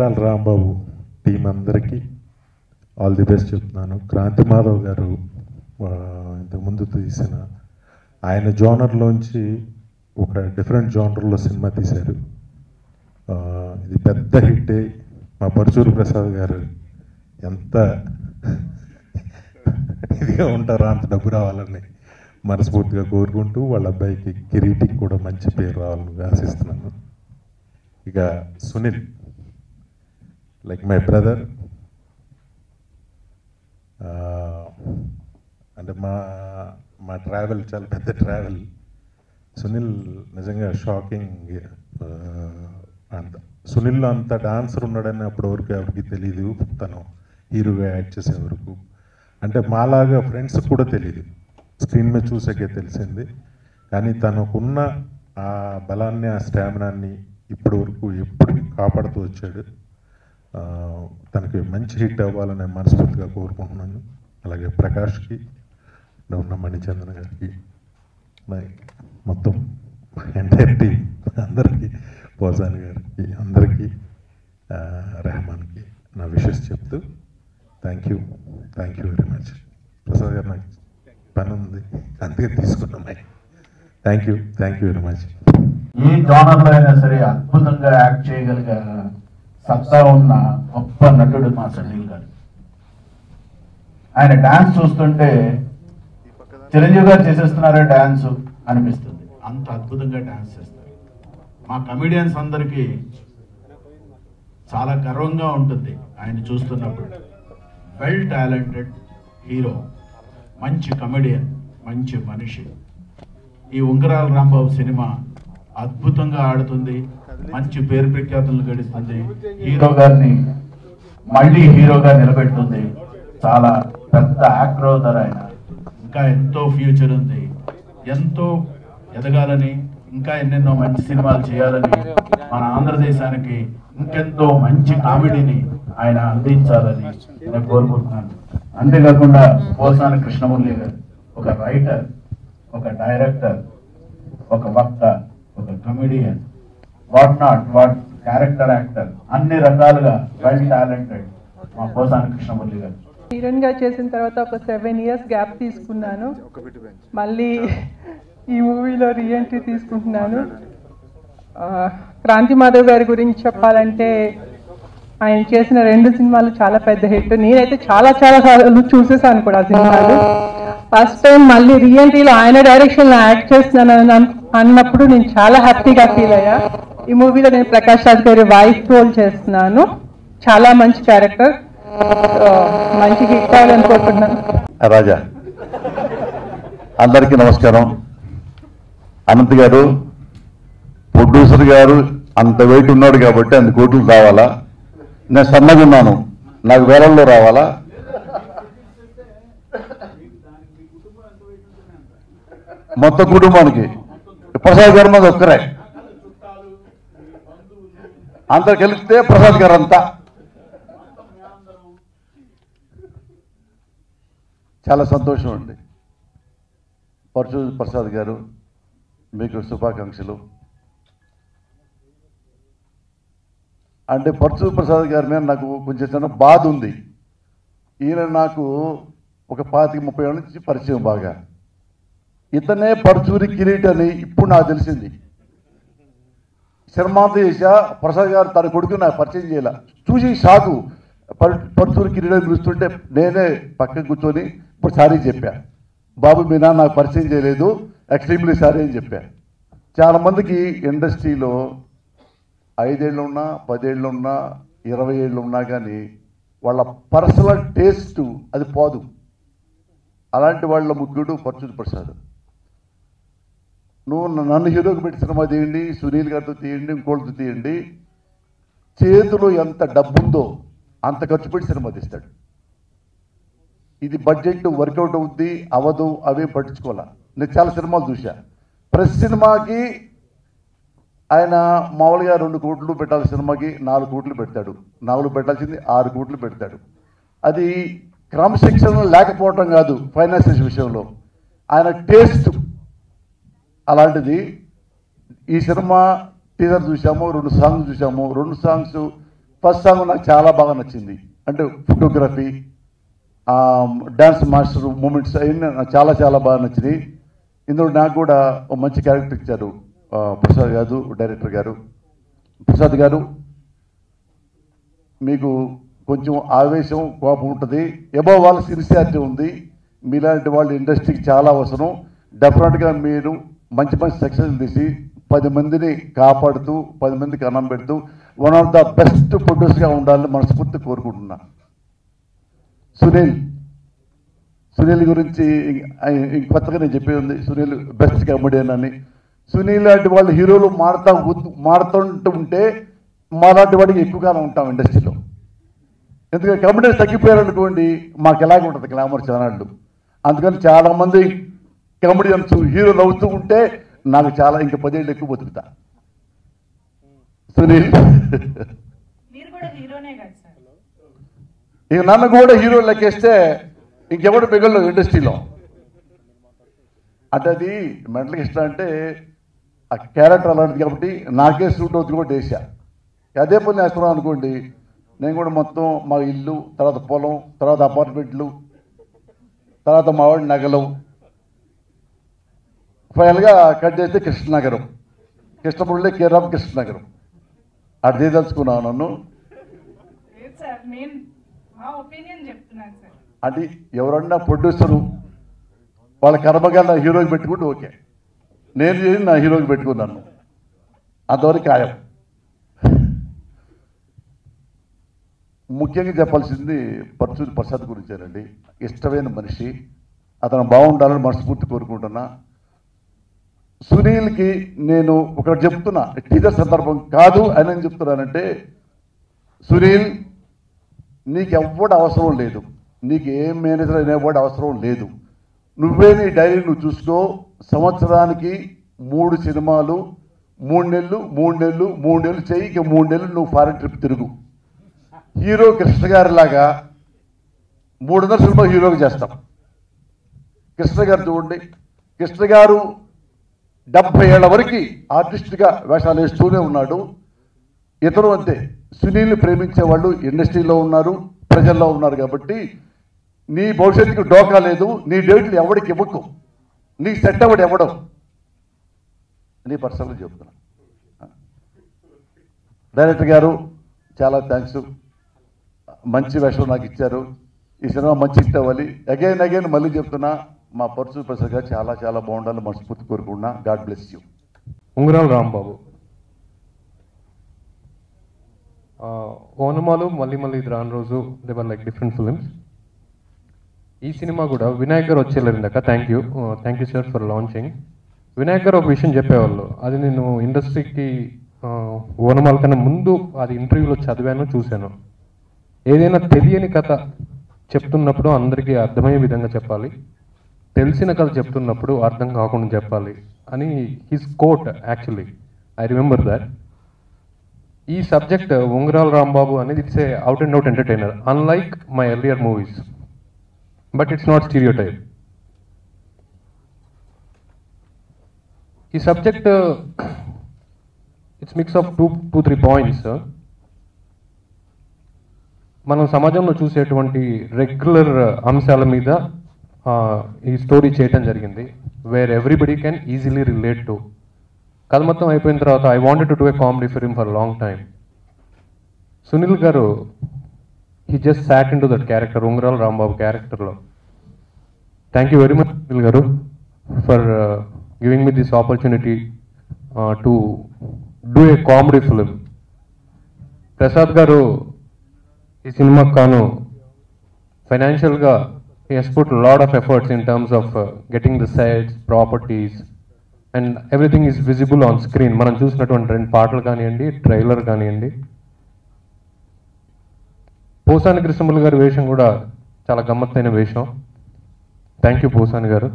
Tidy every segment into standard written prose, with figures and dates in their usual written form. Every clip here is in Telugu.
ఉంగరాల రాంబాబు టీం అందరికీ ఆల్ ది బెస్ట్ చెప్తున్నాను. క్రాంతి మాధవ్ గారు ఇంతకుముందు తీసిన ఆయన జోనర్లోంచి ఒక డిఫరెంట్ జోనర్లో సినిమా తీశారు. ఇది పెద్ద హిట్. మా పరుచూరు ప్రసాద్ గారు ఎంత ఇదిగా ఉంటారో అంత డబ్బు రావాలని మనస్ఫూర్తిగా కోరుకుంటూ వాళ్ళ అబ్బాయికి కిరీటికి కూడా మంచి పేరు రావాలని ఆశిస్తున్నాను. ఇక సునీల్ లైక్ మై బ్రదర్, అంటే మా ట్రావెల్ చాలా పెద్ద ట్రావెల్. సునీల్ నిజంగా షాకింగ్. అంత సునీల్లో అంత డాన్సర్ ఉన్నాడని అప్పటి వరకు ఎవరికి తెలియదు. తను హీరోగా యాక్ట్ చేసే వరకు అంటే మాలాగా ఫ్రెండ్స్కి కూడా తెలియదు, స్క్రీన్ మీద చూసాకే తెలిసింది. కానీ తనకున్న ఆ బలాన్ని, ఆ స్టామినాన్ని ఇప్పటి వరకు ఎప్పటికీ కాపాడుతూ వచ్చాడు. తనకి మంచి హిట్ అవ్వాలని మనస్ఫూర్తిగా కోరుకుంటున్నాను. అలాగే ప్రకాష్కి, ఉన్న మణిచంద్ర గారికి, మొత్తం ఎంటైర్ టీం అందరికీ, పోసాని గారికి, అందరికీ, రెహమాన్కి నా విషెస్ చెప్తూ thank you very much. Prasad garu నాకు పని ఉంది అందుకే తీసుకున్నాం. Thank you very much. ఏ జోనర్లో అయినా సరే అద్భుతంగా యాక్ట్ చేయగలిగే సత్తా ఉన్న గొప్ప నటుడు మా సునీల్ గారు. ఆయన డాన్స్ చూస్తుంటే చిరంజీవి గారు చేసేస్తున్నారే డాన్స్ అనిపిస్తుంది, అంత అద్భుతంగా డాన్స్ చేస్తారు. మా కమెడియన్స్ అందరికీ చాలా గర్వంగా ఉంటుంది ఆయన చూస్తున్నప్పుడు. వెల్ టాలెంటెడ్ హీరో, మంచి కమెడియన్, మంచి మనిషి. ఈ ఉంగరాల రాంబాబు సినిమా అద్భుతంగా ఆడుతుంది, మంచి పేరు ప్రఖ్యాతులను గడిస్తుంది, హీరో గారిని మళ్ళీ హీరోగా నిలబెడుతుంది. చాలా పెద్ద యాక్టర్ అవుతారు ఆయన. ఇంకా ఎంతో ఫ్యూచర్ ఉంది, ఎంతో ఎదగాలని, ఇంకా ఎన్నెన్నో మంచి సినిమాలు చేయాలని, మన ఆంధ్రదేశానికి ఇంకెంతో మంచి కామెడీని ఆయన అందించాలని నేను కోరుకుంటున్నాను. అంతేకాకుండా పోసాని కృష్ణమురళి గారు ఒక రైటర్, ఒక డైరెక్టర్, ఒక వక్త, ఒక కమెడియన్, వాట్ క్యారెక్టర్ యాక్టర్, అన్ని రకాలుగా వెల్ టాలెంటెడ్ మా పోసాని కృష్ణమురళి గారు. హీరోయిన్ గా చేసిన తర్వాత ఒక 7 years గ్యాప్ తీసుకున్నాను. మళ్ళీ ఈ మూవీలో రీఎంట్రీ తీసుకుంటున్నాను. క్రాంతి మాధవ్ గారి గురించి చెప్పాలంటే ఆయన చేసిన 2 సినిమాలు చాలా పెద్ద హిట్. నేనైతే చాలా సార్లు చూసేసాను కూడా సినిమాలు. ఫస్ట్ టైం మళ్ళీ రీఎంట్రీలో ఆయన డైరెక్షన్లో యాక్ట్ చేస్తున్నాను అన్నప్పుడు నేను చాలా హ్యాపీగా ఫీల్ అయ్యా. ఈ మూవీలో నేను ప్రకాష్ రాజ్ గారి వైఫ్ రోల్ చేస్తున్నాను. చాలా మంచి క్యారెక్టర్, మంచి హిట్ అవ్వాలని కోరుకుంటున్నాను. రాజా, అందరికీ నమస్కారం. అనంత్ గారు, ప్రొడ్యూసర్ గారు అంత వెయిట్ ఉన్నాడు కాబట్టి 100 కోట్లు రావాలా? నేను సన్నగా ఉన్నాను, నాకు వేలల్లో రావాలా? మొత్తం కుటుంబానికి ప్రసాద్ గారు మీద ఒక్కరే, అందరు కలిస్తే ప్రసాద్ గారు అంతా. చాలా సంతోషం అండి. పరచూరు ప్రసాద్ గారు, మీకు శుభాకాంక్షలు. అంటే పరచూరు ప్రసాద్ గారి మీద నాకు కొంచెం చిన్న బాధ ఉంది. ఈయన నాకు ఒక 25-30 ఏళ్ళ నుంచి పరిచయం బాగా. ఇతనే పరచూరి కిరీట్ అని ఇప్పుడు నాకు తెలిసింది. శర్మాంతేశ ప్రసాద్ గారు తన కొడుకు నాకు పరిచయం చేయాల, చూసి షాకు. పరచూరి కిరీట్ అని పిలుస్తుంటే నేనే పక్కన కూర్చొని ఇప్పుడు సారీ చెప్పా. బాబు మీ నాన్న నాకు పరిచయం చేయలేదు, ఎక్స్ట్రీమ్లీ సారీ అని చెప్పా. చాలామందికి ఇండస్ట్రీలో 5 ఏళ్ళు ఉన్నా, 10 ఏళ్ళు ఉన్నా, 20 ఏళ్ళు ఉన్నా కానీ వాళ్ళ పర్సనల్ టేస్ట్ అది పోదు. అలాంటి వాళ్ళ ముగ్గుడు పరచూరి ప్రసాద్. నువ్వు నన్ను హీరోకి పెట్టి సినిమా తీయండి, సునీల్ గారితో తీయండి, ఇంకోళ్ళతో తీయండి, చేతిలో ఎంత డబ్బుందో అంత ఖర్చు పెట్టి సినిమా తీస్తాడు. ఇది బడ్జెట్ వర్కౌట్ అవుద్ది అవ్వదు అవే పట్టించుకోవాలా. నేను చాలా సినిమాలు చూసా. ప్రతి సినిమాకి ఆయన మామూలుగా 2 కోట్లు పెట్టాల్సిన సినిమాకి 4 కోట్లు పెడతాడు, 4 పెట్టాల్సింది 6 కోట్లు పెడతాడు. అది క్రమశిక్షణ లేకపోవటం కాదు, ఫైనాన్షియల్ విషయంలో ఆయన టేస్ట్ అలాంటిది. ఈ సినిమా టీజర్ చూసాము, 2 సాంగ్స్ చూసాము. 2 సాంగ్స్ ఫస్ట్ సాంగ్ నాకు చాలా బాగా నచ్చింది. అంటే ఫోటోగ్రఫీ, డ్యాన్స్ మాస్టర్ మూమెంట్స్ అవన్నీ నాకు చాలా చాలా బాగా నచ్చినాయి. ఇందులో నాకు కూడా ఒక మంచి క్యారెక్టర్ ఇచ్చారు ప్రసాద్ గారు, డైరెక్టర్ గారు. ప్రసాద్ గారు, మీకు కొంచెం ఆవేశం, కోపం ఉంటుంది, ఎబోవ్ వాళ్ళ సిన్సియారిటీ ఉంది. మీలాంటి వాళ్ళు ఇండస్ట్రీకి చాలా అవసరం. డెఫినెట్గా మీరు మంచి మంచి సక్సెస్ తీసి 10 మందిని కాపాడుతూ 10 మందికి అన్నం పెడుతూ వన్ ఆఫ్ ద బెస్ట్ ప్రొడ్యూసర్గా ఉండాలని మనస్ఫూర్తి కోరుకుంటున్నా. సునీల్ గురించి కొత్తగా నేను చెప్పేది ఉంది. సునీల్ బెస్ట్ కమెడియన్ అని. సునీల్ లాంటి వాళ్ళు హీరోలు మారుతుంటే మాలాంటి వాడికి ఎక్కువ కాలం ఉంటాం ఇండస్ట్రీలో. ఎందుకంటే కమెడియన్స్ తగ్గిపోయారనుకోండి, మాకు ఎలాగ ఉంటుంది గ్లామర్ ఛానళ్ళు. అందుకని చాలామంది కమెడియన్స్ హీరోలు అవుతూ ఉంటే నాకు చాలా ఇంకా 10 ఏళ్ళు ఎక్కువ బతుకుతా. సునీల్ ఇక నన్ను కూడా హీరో లెక్కేస్తే ఇంకెవడు మిగలదు ఇండస్ట్రీలో. అంటే అది మెంటల్కి ఇష్టం, అంటే ఆ క్యారెక్టర్ అలాంటిది కాబట్టి నాకే సూట్ అవుతుంది కూడా వేసా. అదే పని వేస్తున్నాం అనుకోండి, నేను కూడా మొత్తం మా ఇల్లు, తర్వాత పొలం, తర్వాత అపార్ట్మెంట్లు, తర్వాత మా వాడి నగలు, ఫైనల్గా కట్ చేస్తే కృష్ణనగరం, కృష్ణపురంలో కేరాం కృష్ణనగరం. అదే తెలుసుకున్నాను నన్ను. అంటే ఎవరన్నా ప్రొడ్యూసరు వాళ్ళ కర్మగా నా హీరోకి పెట్టుకుంటే ఓకే, నేను చేసి నా హీరోకి పెట్టుకున్నాను, అంతవరకు ఖాయం. ముఖ్యంగా చెప్పాల్సింది పర్చూరి ప్రసాద్ గురించేనండి. ఇష్టమైన మనిషి, అతను బాగుండాలని మనస్ఫూర్తి కోరుకుంటున్నా. సునీల్కి నేను ఒకటి చెప్తున్నా, టీజర్ సందర్భం కాదు అని ఏం చెప్తున్నానంటే, సునీల్ నీకు ఎవ్వడు అవసరం లేదు, నీకు ఏం మేనేజర్ అనేవాడు అవసరం లేదు. నువ్వే నీ డైరీ నువ్వు చూసుకో. సంవత్సరానికి 3 సినిమాలు, 3 నెలలు చేయి. ఇక 3 నెలలు నువ్వు ఫారెన్ ట్రిప్ తిరుగు. హీరో కృష్ణ గారి లాగా 300 సినిమా హీరోకి చేస్తాం. కృష్ణ గారు చూడండి, కృష్ణ గారు 70 ఏళ్ల వరకు ఆర్టిస్ట్గా వేషాలు వేస్తూనే ఉన్నాడు. ఇతరు అంతే. సునీల్ని ప్రేమించే వాళ్ళు ఇండస్ట్రీలో ఉన్నారు, ప్రజల్లో ఉన్నారు. కాబట్టి నీ భవిష్యత్తుకు డోకా లేదు. నీ డేట్లు ఎవడికి ఇవ్వకు, నీ సెట్ అవ్వడు ఇవ్వడం. నీ పర్సనల్గా చెప్తున్నా. డైరెక్టర్ గారు చాలా థ్యాంక్స్, మంచి వేషం నాకు ఇచ్చారు. ఈ సినిమా మంచి హిట్ అవ్వాలి. అగైన్ మళ్ళీ చెప్తున్నా, మా పర్చూరి ప్రసాద్ గారు చాలా చాలా బాగుండాలని మనస్ఫూర్తి కోరుకుంటున్నా. God bless you. Ungarala Rambabu, Onamalu, Malli Idi Rani Roju, they were like different films. ఈ సినిమా కూడా వినాయక్ గారు వచ్చేళ్ళారు ఇందాక. Thank you sir for launching. Vinayak garu ఒక విషయం చెప్పేవాళ్ళు, అది నేను ఇండస్ట్రీకి ఓనమాల కన్నా ముందు అది ఇంటర్వ్యూలో చదివాను, చూశాను. ఏదైనా తెలియని కథ చెప్తున్నప్పుడు అందరికీ అర్థమయ్యే విధంగా చెప్పాలి, తెలిసిన కథ చెప్తున్నప్పుడు అర్థం కాకుండా చెప్పాలి అని his quote. Actually I remember that. ఈ సబ్జెక్ట్ ఉంగరాల రాంబాబు అనేది it's a out and out entertainer, unlike my earlier movies, but it's not stereotype. ఈ subject it's mix of 2-3 points. మనం సమాజంలో చూసేటువంటి రెగ్యులర్ అంశాల మీద ఈ స్టోరీ చేయటం జరిగింది, where everybody can easily relate to. కథ మొత్తం అయిపోయిన తర్వాత I wanted to do a comedy film for long time. Sunil garu he just sat in to that character, Ungarala Rambabu క్యారెక్టర్లో. Thank you very much Sunil garu for giving me this opportunity to do a comedy film. Prasad garu ఈ సినిమాకు కాను ఫైనాన్షియల్గా he has put a lot of efforts in terms of getting the sets, properties, and everything is visible on screen. మనం చూసినటువంటి 2 పాటలు కానివ్వండి, ట్రైలర్ కానివ్వండి. పోసాని కృష్ణములు గారి వేషం కూడా చాలా గమ్మత్తైన వేషం. థ్యాంక్ యూ పోసాని గారు.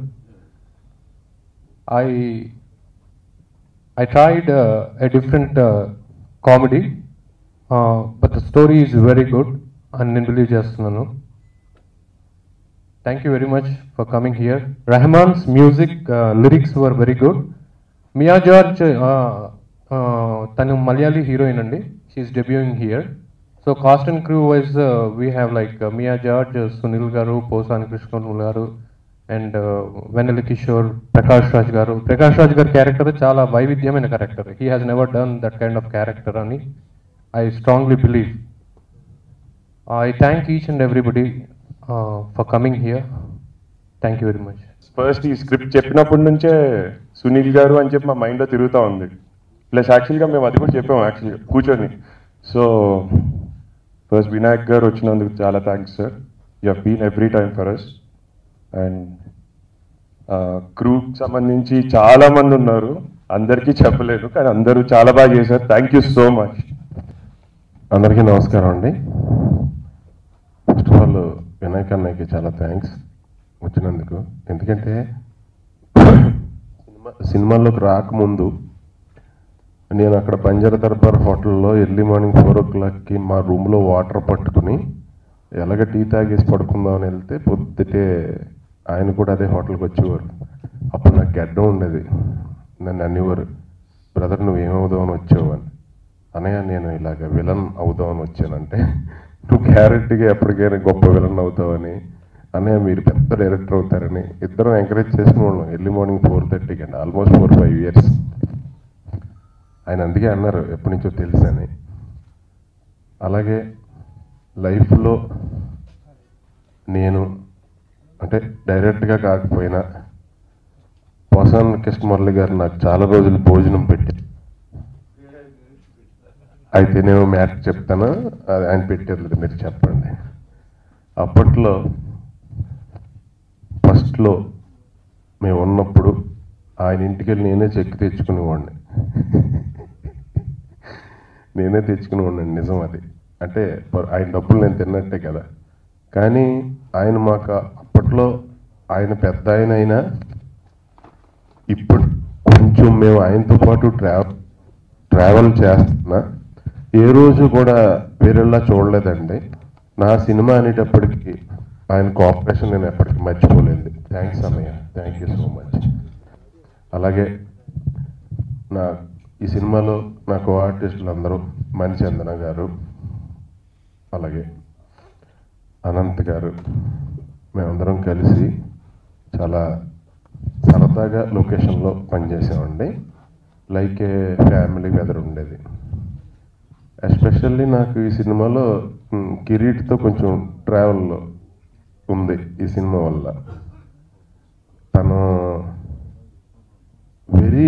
I tried a different comedy, but the story is very good and నేను బిలీవ్ చేస్తున్నాను. Thank you very much for coming here. Rahman's music, lyrics were very good. Mia George, tanu Malayali heroine andi. She is debuting here. So cast and crew wise we have like Mia George, Sunil garu, Posani Krishnamurthy garu, and Vennela Kishore, Prakash Raj garu. Prakash Raj గారి క్యారెక్టర్ చాలా వైవిధ్యమైన character. He has never done that kind of character అని I strongly believe. I thank each and everybody for coming here. Thank you very much. First ఈ స్క్రిప్ట్ చెప్పినప్పటి నుంచే సునీల్ గారు అని చెప్పి మా మైండ్లో తిరుగుతూ ఉంది. ప్లస్ యాక్చువల్గా మేము అది కూడా చెప్పాము యాక్చువల్గా కూర్చొని. సో ఫస్ట్ వినాయక్ గారు వచ్చినందుకు చాలా thanks sir. You have been every time for us. And క్రూకి సంబంధించి చాలా మంది ఉన్నారు, అందరికీ చెప్పలేదు, కానీ అందరూ చాలా బాగా చేశారు. Thank you so much. అందరికీ నమస్కారం అండి. ఫస్ట్ ఆఫ్ ఆల్ వినాయక్ అన్నయ్యకి చాలా థ్యాంక్స్ వచ్చినందుకు. ఎందుకంటే సినిమాల్లోకి రాకముందు నేను అక్కడ బంజారా దర్బార్ హోటల్లో ఎర్లీ మార్నింగ్ 4 o'clock మా రూమ్లో వాటర్ పట్టుకుని ఎలాగ టీ తాగేసి పడుకుందామని వెళ్తే పొద్దుటే ఆయన కూడా అదే హోటల్కి వచ్చేవారు. అప్పుడు నాకు గడ్డం ఉండేది. నన్ను అనేవారు, బ్రదర్ నువ్వేమవుదామని వచ్చావు అని. అనగా నేను ఇలాగ విలన్ అవుదామని వచ్చానంటే, నువ్వు గ్యారెంటీగా ఎప్పటికైనా గొప్ప విలన్ అవుతావని, అన్నయ్య మీరు పెద్ద డైరెక్టర్ అవుతారని ఇద్దరం ఎంకరేజ్ చేసిన వాళ్ళం. ఎర్లీ మార్నింగ్ 4:30 అండి, ఆల్మోస్ట్ 4-5 years. ఆయన అందుకే అన్నారు ఎప్పటి నుంచో తెలుసని. అలాగే లైఫ్లో నేను అంటే డైరెక్ట్గా కాకపోయినా పోసాని కృష్ణమురళి గారు నాకు చాలా రోజులు భోజనం పెట్టి, అయితే నేను మ్యాథ్ చెప్తాను, అది ఆయన పెట్టారు మీరు చెప్పండి. అప్పట్లో ఫస్ట్లో మేము ఉన్నప్పుడు ఆయన ఇంటికి వెళ్ళి నేనే చెక్ తెచ్చుకునేవాడిని. నేనే తెచ్చుకునేవాడిని, నిజం అది. అంటే ఆయన డబ్బులు నేను తిన్నట్టే కదా. కానీ ఆయన మాకు అప్పట్లో ఆయన పెద్ద ఆయన అయినా ఇప్పుడు కొంచెం మేము ఆయనతో పాటు ట్రావెల్ చేస్తున్నా ఏ రోజు కూడా వేరేలా చూడలేదండి. నా సినిమా అనేటప్పటికీ ఆయన కోఆపరేషన్ నేను ఎప్పటికీ మర్చిపోలేదు. థ్యాంక్స్ అన్నయ్య, థ్యాంక్ యూ సో మచ్. అలాగే ఈ సినిమాలో నా కో ఆర్టిస్టులు అందరూ మణిచందన గారు, అలాగే అనంత్ గారు, మేమందరం కలిసి చాలా సరదాగా లొకేషన్లో పనిచేసామండి. లైక్ ఏ ఫ్యామిలీ వెదర్ ఉండేది. ఎస్పెషల్లీ నాకు ఈ సినిమాలో కిరీట్తో కొంచెం ట్రావెల్లో ఉంది ఈ సినిమా వల్ల. తను వెరీ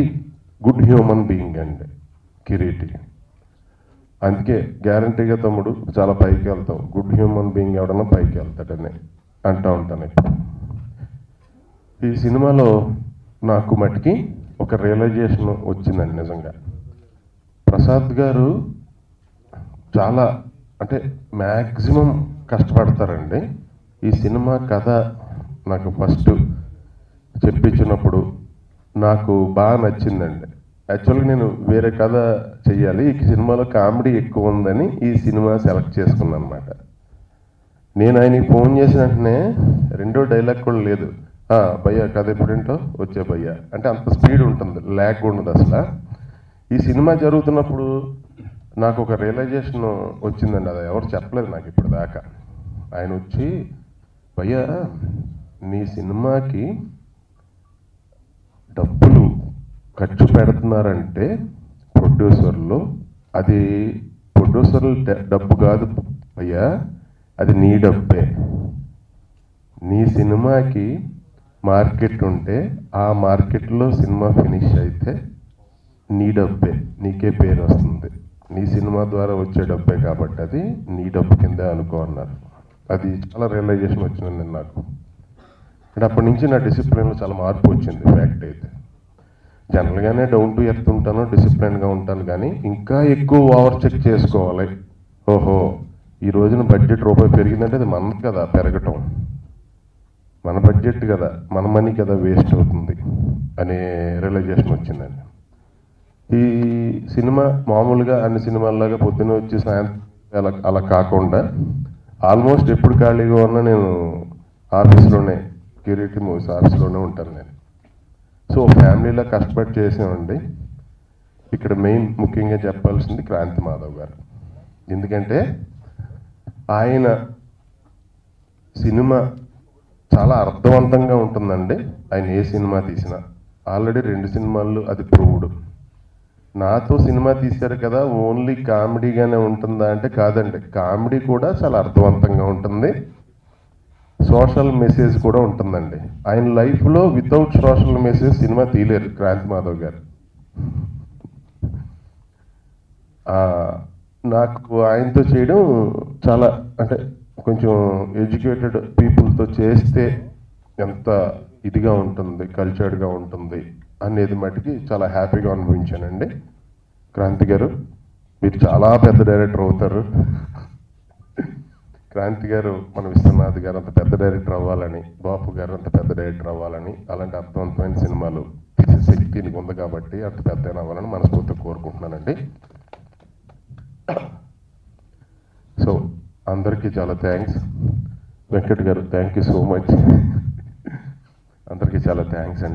గుడ్ హ్యూమన్ బీయింగ్ అండి కిరీటి. అందుకే గ్యారంటీగా తమ్ముడు చాలా పైకి వెళ్తాం, గుడ్ హ్యూమన్ బీయింగ్ ఎవడన్నా పైకి వెళ్తాడని అంటూ ఉంటాను ఇప్పుడు. ఈ సినిమాలో నాకు మటుకి ఒక రియలైజేషన్ వచ్చిందండి నిజంగా. ప్రసాద్ గారు చాలా అంటే మ్యాక్సిమం కష్టపడతారండి. ఈ సినిమా కథ నాకు ఫస్ట్ చెప్పించినప్పుడు నాకు బాగా నచ్చిందండి. యాక్చువల్గా నేను వేరే కథ చెయ్యాలి, ఈ సినిమాలో కామెడీ ఎక్కువ ఉందని ఈ సినిమా సెలెక్ట్ చేసుకున్నాను అనమాట. నేను ఆయనకి ఫోన్ చేసిన వెంటనే రెండో డైలాగ్ కూడా లేదు, భయ్యా కథ ఎప్పుడేంటో వచ్చే భయ్యా అంటే అంత స్పీడ్ ఉంటుంది, ల్యాగ్ ఉండదు అసలు. ఈ సినిమా జరుగుతున్నప్పుడు నాకు ఒక రియలైజేషన్ వచ్చిందండి, అది ఎవరు చెప్పలేదు నాకు ఇప్పుడు దాకా. ఆయన వచ్చి, భయ్యా నీ సినిమాకి డబ్బులు ఖర్చు పెడుతున్నారంటే ప్రొడ్యూసర్లు, అది ప్రొడ్యూసర్లు డబ్బు కాదు భయ్యా, అది నీ డబ్బే. నీ సినిమాకి మార్కెట్ ఉంటే ఆ మార్కెట్లో సినిమా ఫినిష్ అయితే నీ డబ్బే, నీకే పేరు వస్తుంది. నీ సినిమా ద్వారా వచ్చే డబ్బే కాబట్టి అది నీ డబ్బు కిందే అనుకో అన్నారు. అది చాలా రియలైజేషన్ వచ్చిందండి నాకు. అంటే అప్పటి నుంచి నా డిసిప్లిన్లో చాలా మార్పు వచ్చింది. ఫ్యాక్ట్ అయితే జనరల్గానే డౌన్ టు ఎర్త్ ఉంటాను, డిసిప్లిన్గా ఉంటాను, కానీ ఇంకా ఎక్కువ ఓవర్ చెక్ చేసుకోవాలి. ఓహో ఈ రోజున బడ్జెట్ రూపాయి పెరిగిందంటే అది మనది కదా పెరగటం, మన బడ్జెట్ కదా, మన మనీ కదా వేస్ట్ అవుతుంది అనే రియలైజేషన్ వచ్చిందండి. ఈ సినిమా మామూలుగా అన్ని సినిమాల్లాగా పొద్దున్న వచ్చి సాయంత్రం అలా కాకుండా ఆల్మోస్ట్ ఎప్పుడు ఖాళీగా ఉన్నా నేను ఆఫీస్లోనే, కిరీటి మూవీస్ ఆఫీస్లోనే ఉంటాను నేను. సో ఫ్యామిలీలో కష్టపడి చేసామండి. ఇక్కడ మెయిన్ ముఖ్యంగా చెప్పాల్సింది క్రాంతి మాధవ్ గారు. ఎందుకంటే ఆయన సినిమా చాలా అర్థవంతంగా ఉంటుందండి. ఆయన ఏ సినిమా తీసినా ఆల్రెడీ 2 సినిమాలు అది ప్రూవ్డ్. నాతో సినిమా తీశారు కదా ఓన్లీ కామెడీగానే ఉంటుందా అంటే కాదండి, కామెడీ కూడా చాలా అర్థవంతంగా ఉంటుంది, సోషల్ మెసేజ్ కూడా ఉంటుందండి. ఆయన లైఫ్లో వితౌట్ సోషల్ మెసేజ్ సినిమా తీయలేరు క్రాంతి మాధవ్ గారు. నాకు ఆయనతో చేయడం చాలా అంటే కొంచెం ఎడ్యుకేటెడ్ పీపుల్తో చేస్తే ఎంత ఇదిగా ఉంటుంది, కల్చర్డ్గా ఉంటుంది అనేది మటుకి చాలా హ్యాపీగా అనిపించానండి. క్రాంతి గారు మీరు చాలా పెద్ద డైరెక్టర్ అవుతారు. క్రాంతి గారు మన విశ్వనాథ్ గారు అంత పెద్ద డైరెక్టర్ అవ్వాలని, బాపు గారు అంత పెద్ద డైరెక్టర్ అవ్వాలని, అలాంటి అర్థవంతమైన సినిమాలు తీసే శక్తి నీకు ఉంది కాబట్టి అంత పెద్ద అవ్వాలని మనస్ఫూర్తిగా కోరుకుంటున్నానండి. సో అందరికీ చాలా థ్యాంక్స్. వెంకట్ గారు థ్యాంక్ యూ సో మచ్. అందరికీ చాలా థ్యాంక్స్ అండి.